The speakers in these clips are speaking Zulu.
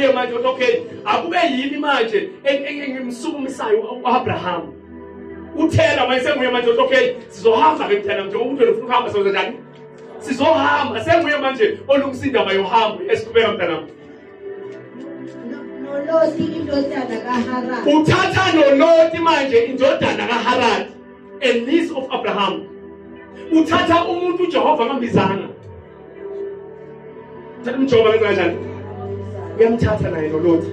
kuye manje okay akube yini manje engimsukumisayo uAbraham uthela manje senguye manje okay sizohamba ke mthana nje umuntu ufuna ukuhamba soze njani sizohamba senguye manje olungisinda bayohamba esiqhubeka mthana Loti indodana kaHarani. Uthatha noLoti manje indodana kaHarani, a niece of Abraham. Uthatha umuntu uJehova ngambizana. Thatha umjova kanjani? Uyamthatha naye noLoti.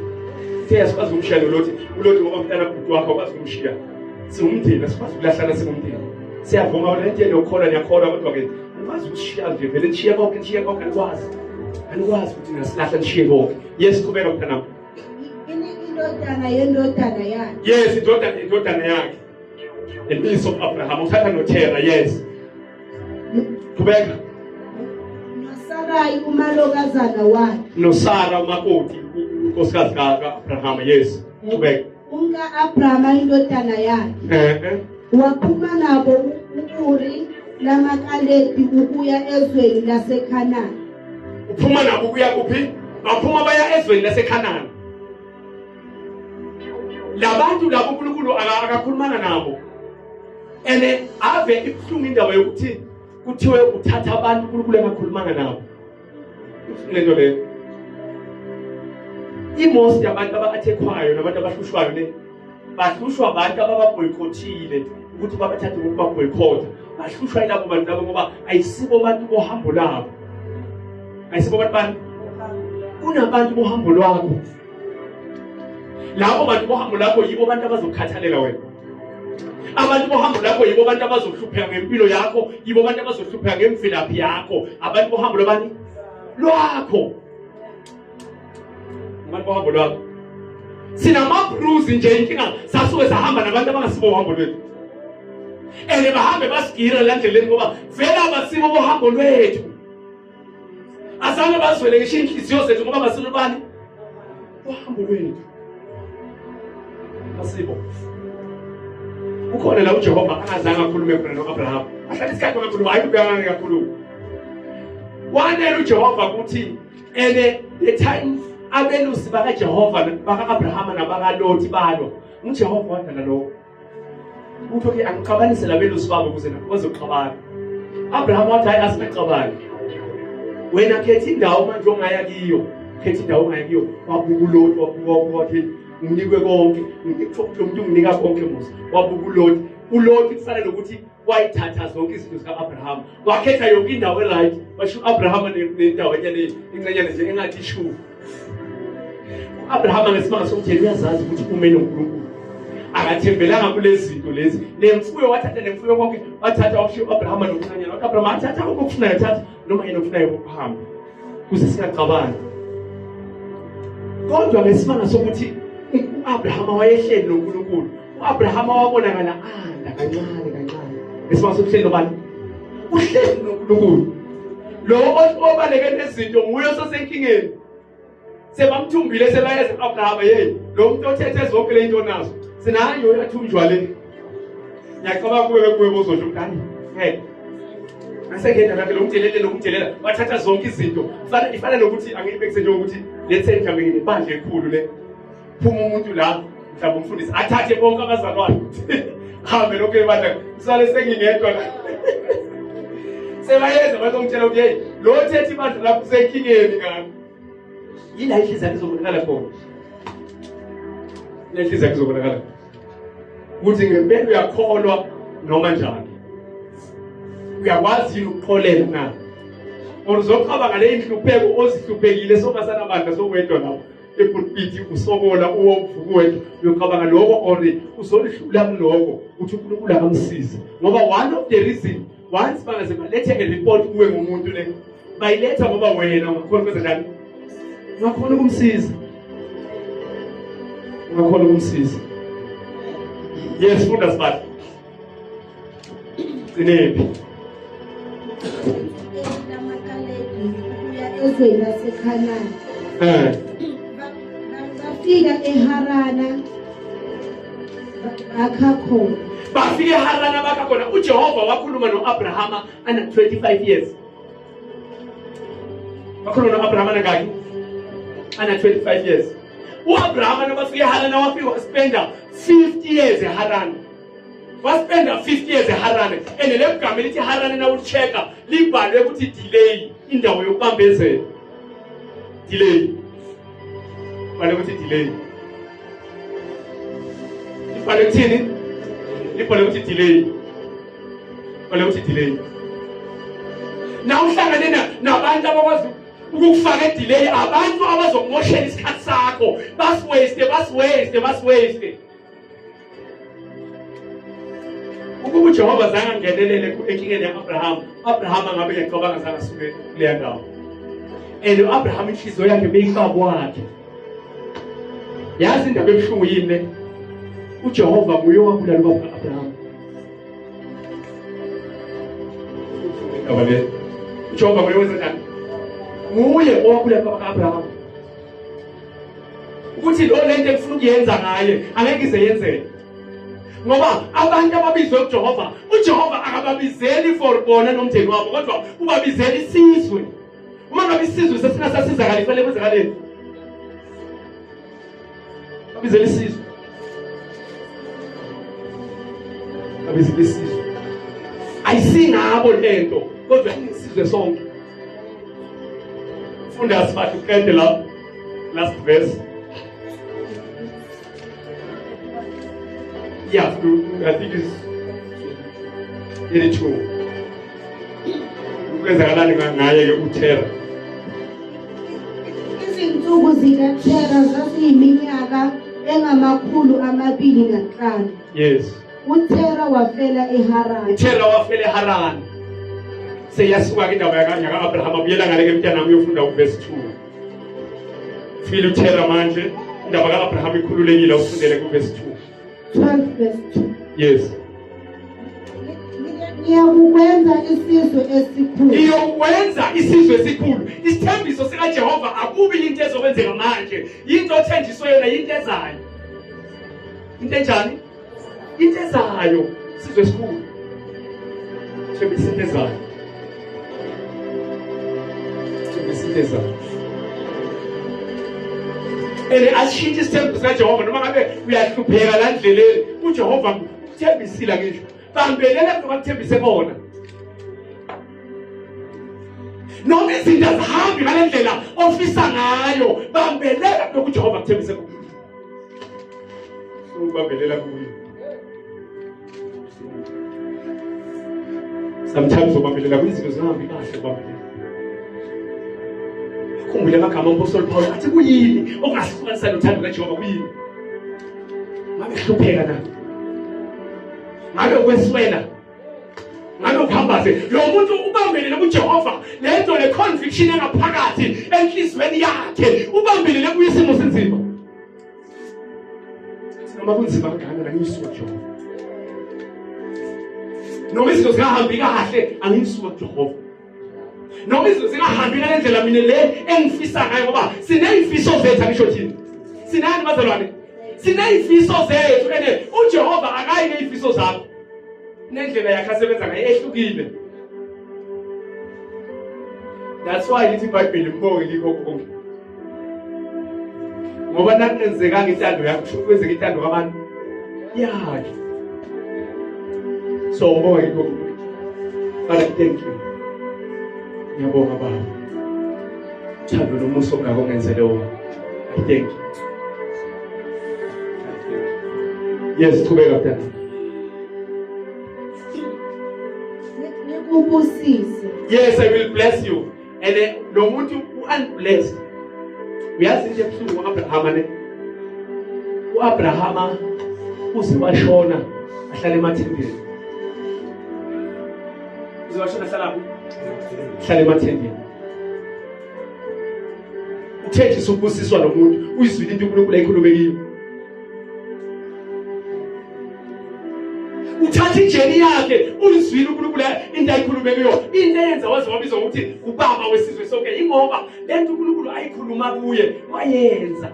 Siyakwazi ukumshiya noLoti. uLoti ngoba umntana bhuti wakhe akwazi ukumshiya. Singumndeni asikwazi ukulahlana singumndeni. Siyavuma wena into yokholwa niyakholwa kodwa ke akwazi ukushiya nje vele nishiya konke akwazi. Anikwazi ukuthi nasilahla nishiye konke. Yes qhubeka mntana. Yes, indodana yakhe. A niece of Abraham. Uthatha noTera, yes. Qhubeka. noSarai umalokazana wakhe. noSara umakoti unkosikazi kaAbraham, yes. Qhubeka. Abrahama indodana yakhe. Waphuma nabo uKuri lamaKalebi ukuya ezweni laseKhanani. Uphuma nabo ukuya kuphi? Baphuma baya ezweni laseKhanani. Labantu labo uNkulunkulu akakhulumana nabo. Ene ave ibuhlungu indaba yokuthi kuthiwe uthatha abantu uNkulunkulu engakhulumanga nabo. Lento le. Imost yabantu abathekwayo nabantu abahlushwayo le. Bahlushwa abantu ababoyikothile ukuthi babathathe ngokuba boyikotha. Bahlushwa ilabo bantu labo ngoba ayisibo abantu bohambo labo. Ayisibo abantu kunabantu bohambo lwakho. Labo bantu bohambo lakho yibo abantu abazokhathalela wena. Abantu bohambo lakho yibo abantu abazohlupheka ngempilo yakho, yibo abantu abazohlupheka ngemvelaphi yakho. Abantu bohambo lwabani? Lwakho. Abantu bohambo lwakho. Sina mabruzi nje inkinga sasuke sahamba nabantu abangasibo bohambo lwethu. Bahambe basigira la ndleleni ngoba vela abasibo bohambo lwethu. Azange bazwele ngisho inhliziyo zethu ngoba basilo bani? Bohambo lwethu. Asibo. Ukhona la uJehova angazange akhulume khona noAbraham. Ahlala isikhathi ngakhuluma hayi kubuyanga ngakhuluma. Wanele uJehova ukuthi the time abelusi bakaJehova bakaAbraham nabakaLoti balo. uJehova wadala lo. Utho ke angixabanise labelusi babo ukuze nabo bazoxabana. Abraham wathi hayi asixabane. Wena khetha indawo manje ongaya kiyo. Khetha indawo ongaya kiyo. Wabuka uLoti wabuka wakhe unikwe konke umuntu unginika konke musa wabuka uLoti uLoti kufanele ukuthi wayithatha zonke izinto zikaAbraham wakhetha yonke indawo eright washo uAbraham nendawo enyane incanyana nje engathi shu uAbraham ngesimanga sokuthi uyazazi ukuthi umene uNkulunkulu akathembelanga kulezi zinto lezi nemfuyo wathatha nemfuyo konke wathatha washo uAbraham nokuncanyana uAbraham athatha okufunayo thatha noma yena ufunayo ukuhamba kuze singaqabani kodwa ngesimanga sokuthi uAbraham wayehleli noNkulunkulu. uAbraham wabonakala kancane. Esimase sokuhleli nobani? Uhleli noNkulunkulu. Lo obaleke nezinto nguye osesenkingeni. Sebamthumbile sebayeza uAbraham lo muntu othethe zonke le into nazo. Sinayo yathunjwa le. Ngiyacabanga kuwe bozosho ukuthi Asengena lapha lokumthelela bathatha zonke izinto. Ifana nokuthi angiyibekise nje ukuthi let's say mhlambe ngebandla ekhulu le. Phuma umuntu la mhlawumbe umfundisi athathe bonke abazalwane hambe lokho ebandla kusale sengingedwa la sebayeza bazongitshela ukuthi hey lo thethe ibandla lapho senkingeni ngani yila ihliziyo izobonakala khona ihliziyo izobonakala ukuthi ngempela uyakholwa noma njani uyakwazi ukuxolela na uzoqhaba ngale inhlupheko ozihluphekile somasana bandla sokwedwa lapho epulpiti usokola uwomvukuwethu uyocabanga lokho ori uzolihlula kuloko uthi uNkulunkulu akamsiza ngoba one of the reason once bangaze balethe a report kuwe ngomuntu le bayiletha ngoba wena ungakhona ukwenza njani ungakhona ukumsiza yes funda sibathi Zinephi ezweni laseKhanani bafika eHarana akakho bafike eHarana bakakhona uJehova wakhuluma noAbrahama ana 25 years wakhuluma noAbrahama ngaki under 25 years. U-Abraham nabafike eHarani wafika waspenda 50 years eHarani. Waspenda 50 years eHarani. And le gama lithi Harani na uchecka libhalwe ukuthi delay indawo yokubambezela. Delay. Bale ukuthi delay. Libhalwe ukuthini? Libhalwe ukuthi delay. Bale ukuthi delay. Na uhlangane nabantu abakwazi ukufaka edelay, abantu abazokumoshela isikhathi sakho. Basiwaste. Ukuba uJehova zange angenelele enkingeni ya-Abraham, Abraham angabe ngecabanga zange asuke kuleya ndawo. And u-Abraham inhliziyo yakhe beyikabo wakhe. Yazi indaba ebuhlungu yini le? uJehova nguye owabulala u-Abraham. Abale. uJehova nguye wenza njani? Nguye owabulala u-Abraham. Ukuthi lo lento efuna ukuyenza ngaye angeke ize yenzeke. Ngoba abantu ababizwe uJehova, uJehova akababizeli for bona nomndeni wabo, kodwa ubabizela isizwe. Uma ngabe isizwe sesingasasizakala kufanele kwenzakaleni. Abizela isizwe. Abizela isizwe. Ayisingabo lento, kodwa isizwe sonke. Funda asibathi uqede la last verse. Yeah, I think it's 82. Ukwenzakalani ngaye ke uThera. Izinsuku zikaThera zasiyiminyaka engama205. Yes. uThera wafela eHarani. uThera wafela eHarani. Seyasuka ke indaba yakanyaka Abraham abuyela ngale ke mntana uyofunda uverse 2. File uThera manje indaba kaAbraham ikhululekile ufundele kuverse 2. 12 verse 2. Yes. Ngiyakwenza isizwe esikhulu. Ngiyokwenza isizwe esikhulu. Isithembiso sikaJehova akubi into ezokwenzeka manje. Into othenjiswe yona into ezayo. Into enjani? Into ezayo. Isizwe esikhulu. Thembisa into ezayo. Thembisa into ezayo. Ashintshe isithembiso sikaJehova noma ngabe uyahlupheka la ndleleni uJehova uthembisile ngisho bambelela lokho akuthembise kona noma izinto azihambi ngale ndlela ofisa ngayo bambelela lokho uJehova akuthembise kona ubambelela kuyo sometimes ubambelela kwizinto zihambi kahle ubambelela. Khumbule amagama uMpostoli Paul athi kuyini okungasifukanisa nothando kaJehova kuyini? Ngabe hlupheka na? Ngabe ukweswela? Ngabe ukhambaze? Lo muntu ubambelele kuJehova lento le conviction engaphakathi enhlizweni yakhe ubambelele kuyisimo senzima. Noma kunzima kangaka la ngisuka kuJehova. Noma izinto zingahambi kahle angisuka kuJehova. Noma izinto zingahambi ngale ndlela mina le engifisa ngayo ngoba sinezifiso zethu angisho thini. Sinani bazalwane? Sinezifiso zethu ene uJehova akayi nezifiso zakho. Nendlela yakhe asebenza ngayo ehlukile. That's why lithi iBhayibheli mbonge likho konke. Ngoba nakenzekanga intando yakho kusho kwenzeka intando kabantu yakhe. So mbonge likho konke. Father, thank you. Ngiyabonga Baba. Thando nomusa ongako ngenzele wona. I thank you. Yes, qhubeka mntana. Ngikubusise. Yes, I will bless you. And lo muntu unblessed. Uyazi nje ebusuku uAbraham ne. uAbraham uze washona ahlala emathembeni. Uze washona ahlala hlala emathembeni. Uthenjiswa ukubusiswa nomuntu uyizwile into uNkulunkulu ayikhulumekiyo. Uthatha ijeni yakhe uyizwile uNkulunkulu into ayikhulumekiyo. Into eyenza waze wabizwa ukuthi ubaba wesizwe sonke ingoba lento uNkulunkulu ayikhuluma kuye wayenza.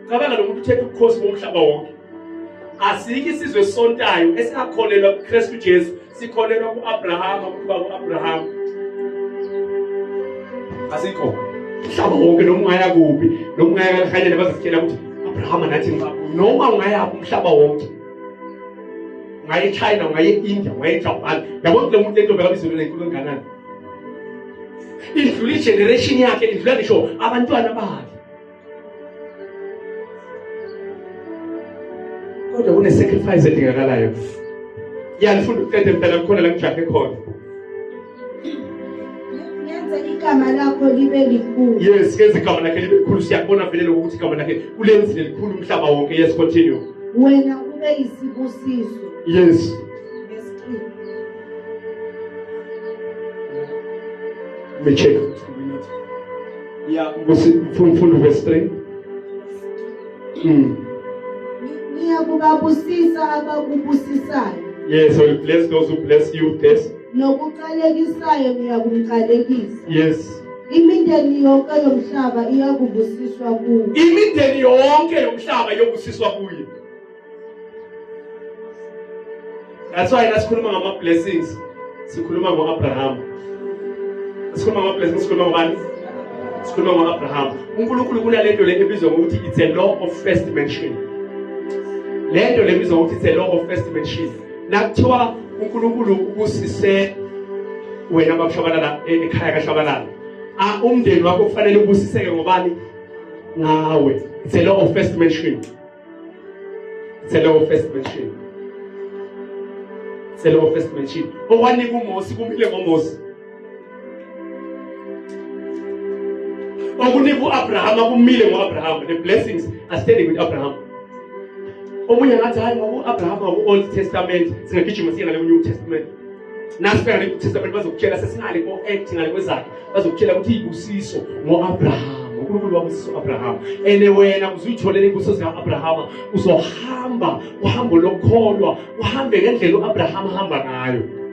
Cabanga lo muntu uthethe ukukhosi bomhlaba wonke. Asiki isizwe sontayo esingakholelwa kuKristu Jesu, sikholelwa kuAbraham, ukuba kuAbraham. Asikho. umhlaba wonke noma ungaya kuphi noma ungaya ekhayeni bazositshela ukuthi Abraham nathi ngapha noma ungaya umhlaba wonke ungaya eChina ungaya eIndia ungaya eJapan yabona lo muntu entombi abizwe lenkulu enganani indlula generation yakhe indlula ngisho abantwana bakhe kodwa kune sacrifice edingakalayo yalifunda ukuqeda impela khona la ngijahe khona Yenza igama lakho libe likhulu. yes kenze igama lakhe libe likhulu siyabona vele ukuthi igama lakhe ulenzile likhulu umhlaba wonke yes continue Wena ube isibusiso. yes me check yeah mfundo verse 3 Ngiyakubabusisa abakubusisayo. yes so bless those who bless you bless Nokuqalekisayo ngiyakumqalekisa. yes Imindeni yonke yomhlaba iyakubusiswa kuwe. imindeni yonke yomhlaba yobusiswa kuye that's why nasikhuluma ngama blessings sikhuluma ngoAbraham sikhuluma ngama blessings sikhuluma ngani sikhuluma ngoAbraham uNkulunkulu kunalento le ebizwa ngokuthi it's a law of first mention lento lebizwa ngokuthi it's a law of first mention nakuthiwa uNkulunkulu ubusise wena babushabalala ekhaya kaShabalala umndeni wakho kufanele ubusiseke ngobani ngawe it's a law of first mention it's a law of first mention it's a law of first mention okwanika uMosi kumile ngoMosi okunika uAbraham kumile ngoAbraham the blessings are standing with Abraham omunye ngathi hayi ngokuAbraham ngoOld Testament singagijima siye ngale New Testament nasifika ngale New Testament bazokutshela sesinale ko-act ngale kwezakhe bazokutshela ukuthi ibusiso ngoAbraham uNkulunkulu wabusiso Abraham ene wena uzuyitholele ibusiso zikaAbraham uzohamba uhambo lokholwa uhambe ngendlela uAbraham hamba ngayo